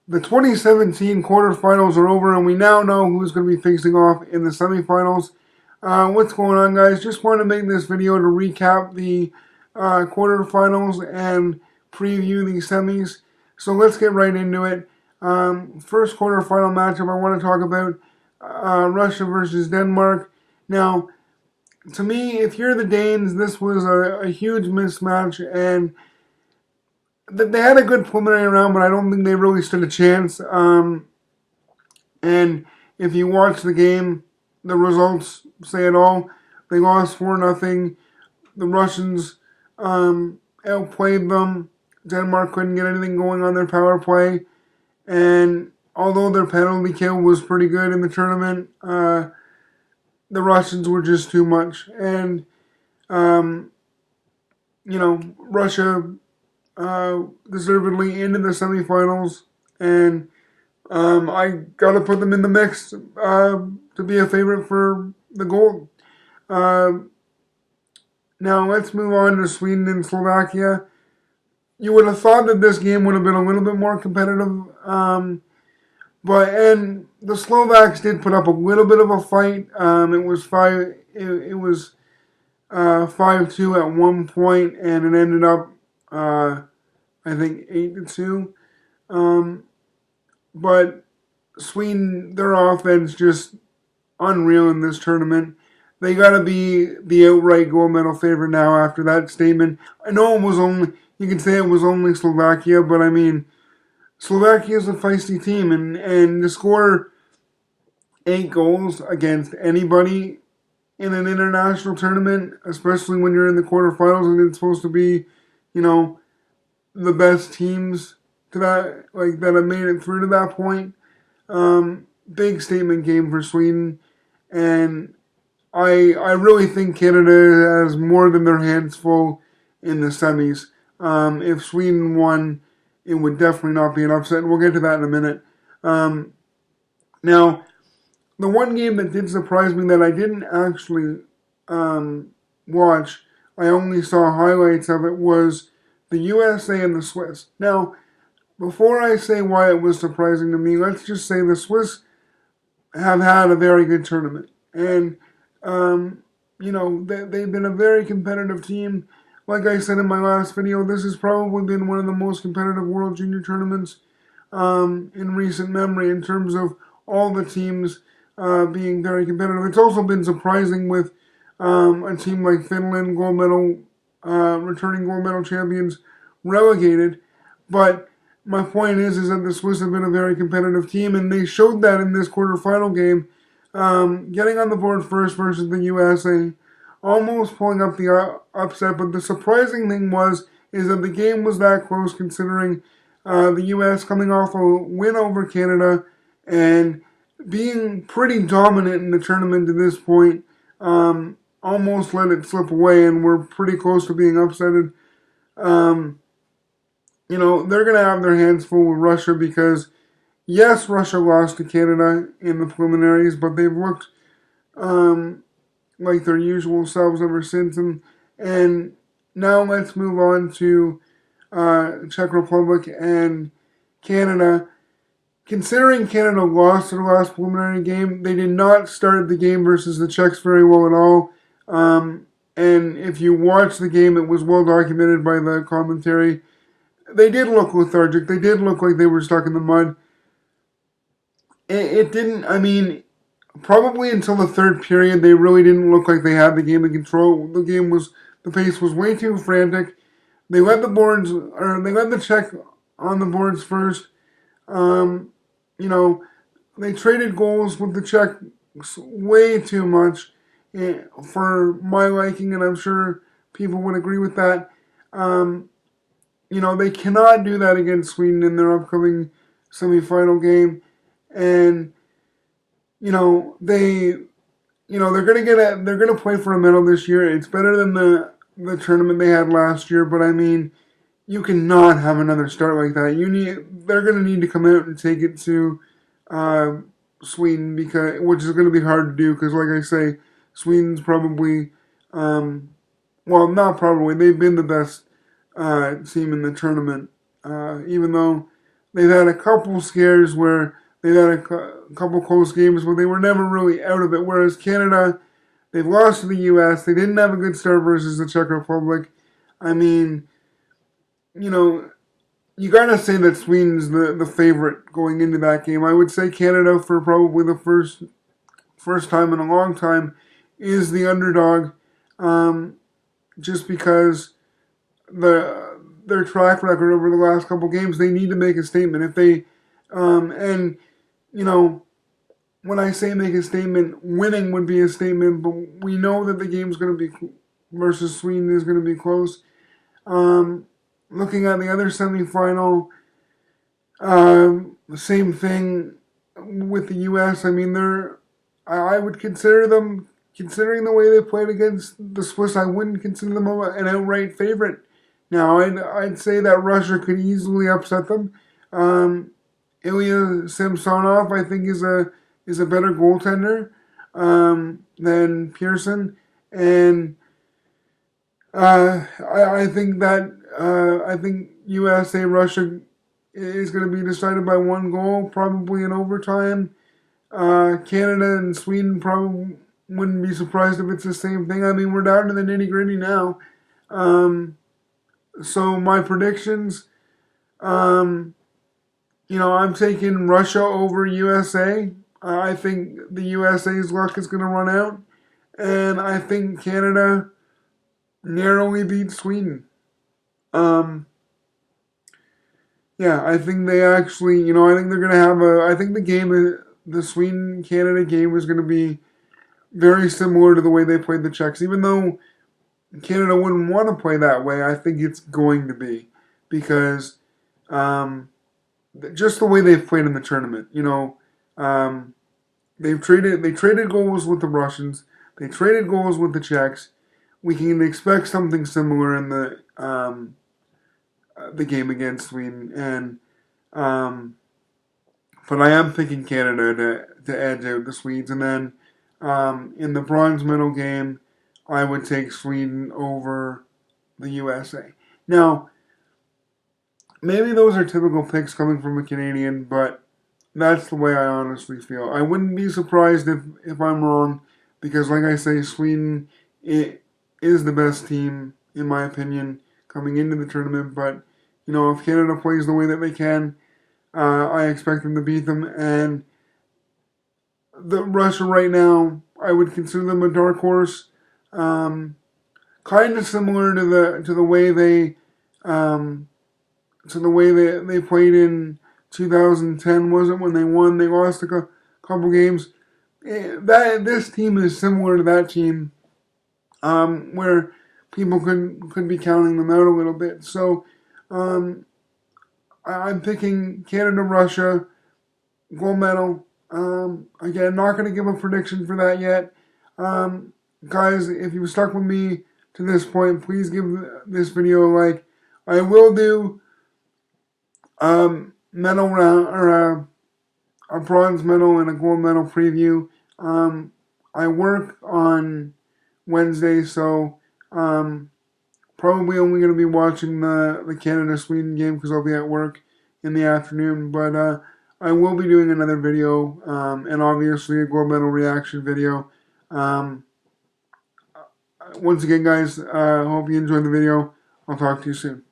The 2017 quarterfinals are over, and we now know who's going to be facing off in the semifinals. What's going on, guys? Just want to make this video to recap the quarterfinals and preview the semis. So let's get right into it. First quarterfinal matchup, I want to talk about Russia versus Denmark. Now, to me, if you're the Danes, this was a huge mismatch, and they had a good preliminary round, but I don't think they really stood a chance. And if you watch the game, the results say it all. They lost 4-0. The Russians outplayed them. Denmark couldn't get anything going on their power play. And although their penalty kill was pretty good in the tournament, the Russians were just too much. And, Russia deservedly into the semifinals, and I got to put them in the mix to be a favorite for the gold. Now let's move on to Sweden and Slovakia. You would have thought that this game would have been a little bit more competitive, but the Slovaks did put up a little bit of a fight. It was 5-2 at one point, and it ended up I think 8-2. But Sweden, their offense just unreal in this tournament. They got to be the outright gold medal favorite now after that statement. I know you can say it was only Slovakia, but I mean, Slovakia is a feisty team, and to score 8 goals against anybody in an international tournament, especially when you're in the quarterfinals and it's supposed to be, the best teams that have made it through to that point. Big statement game for Sweden, and I really think Canada has more than their hands full in the semis. If Sweden won, it would definitely not be an upset. We'll get to that in a minute. Now, the one game that did surprise me that I didn't actually watch, I only saw highlights of it, was the USA and the Swiss. Now, before I say why it was surprising to me, let's just say the Swiss have had a very good tournament. And, they've been a very competitive team. Like I said in my last video, this has probably been one of the most competitive World Junior tournaments in recent memory in terms of all the teams being very competitive. It's also been surprising with a team like Finland, returning gold medal champions, relegated. But my point is that the Swiss have been a very competitive team, and they showed that in this quarterfinal game, getting on the board first versus the USA, almost pulling up the upset. But the surprising thing is that the game was that close, considering the US coming off a win over Canada and being pretty dominant in the tournament to this point. Almost let it slip away, and we're pretty close to being upsetted. They're going to have their hands full with Russia because, yes, Russia lost to Canada in the preliminaries, but they've looked like their usual selves ever since. And now let's move on to Czech Republic and Canada. Considering Canada lost their last preliminary game, they did not start the game versus the Czechs very well at all. And if you watch the game, it was well documented by the commentary. They did look lethargic. They did look like they were stuck in the mud. It didn't, probably until the third period, they really didn't look like they had the game in control. The pace was way too frantic. They let the Czech on the boards first. They traded goals with the Czechs way too much for my liking, and I'm sure people would agree with that. They cannot do that against Sweden in their upcoming semifinal game, and they're gonna play for a medal this year. It's better than the tournament they had last year, but you cannot have another start like that. They're gonna need to come out and take it to Sweden, which is gonna be hard to do because, like I say, Sweden's probably, not probably, they've been the best team in the tournament, even though they've had a couple scares where they've had a couple close games, but they were never really out of it. Whereas Canada, they've lost to the U.S. They didn't have a good start versus the Czech Republic. I mean, you know, you gotta say that Sweden's the favorite going into that game. I would say Canada, for probably the first time in a long time, is the underdog, just because their track record over the last couple games, they need to make a statement. If they and you know, when I say make a statement, winning would be a statement, but we know that the game's going to be versus Sweden is going to be close. Looking at the other semifinal, same thing with the U.S. I mean, I would consider them, considering the way they played against the Swiss, I wouldn't consider them an outright favorite. Now, I'd say that Russia could easily upset them. Ilya Samsonov, I think, is a better goaltender than Pearson, and I think that I think USA Russia is going to be decided by one goal, probably in overtime. Canada and Sweden probably wouldn't be surprised if it's the same thing. I mean, we're down to the nitty gritty now. So my predictions, I'm taking Russia over USA. I think the USA's luck is going to run out, and I think Canada narrowly beats Sweden. I think they actually, I think they're going to have I think the Sweden-Canada game is going to be very similar to the way they played the Czechs. Even though Canada wouldn't want to play that way, I think it's going to be, because just the way they've played in the tournament. They traded goals with the Russians. They traded goals with the Czechs. We can expect something similar in the game against Sweden, and but I am picking Canada to edge out the Swedes. And then in the bronze medal game, I would take Sweden over the USA. Now, maybe those are typical picks coming from a Canadian, but that's the way I honestly feel. I wouldn't be surprised if I'm wrong, because like I say, Sweden is the best team, in my opinion, coming into the tournament. But, if Canada plays the way that they can, I expect them to beat them. And Russia right now, I would consider them a dark horse. Kind of similar to the way they played in 2010, wasn't when they won? They lost a couple games. This team is similar to that team, where people could be counting them out a little bit. So I'm picking Canada, Russia, gold medal. Again, not going to give a prediction for that yet. Guys, if you stuck with me to this point, please give this video a like. I will do medal round, or a bronze medal and a gold medal preview. I work on Wednesday, so probably only going to be watching the Canada-Sweden game because I'll be at work in the afternoon. But I will be doing another video, and obviously a gold medal reaction video. Once again, guys, I hope you enjoyed the video. I'll talk to you soon.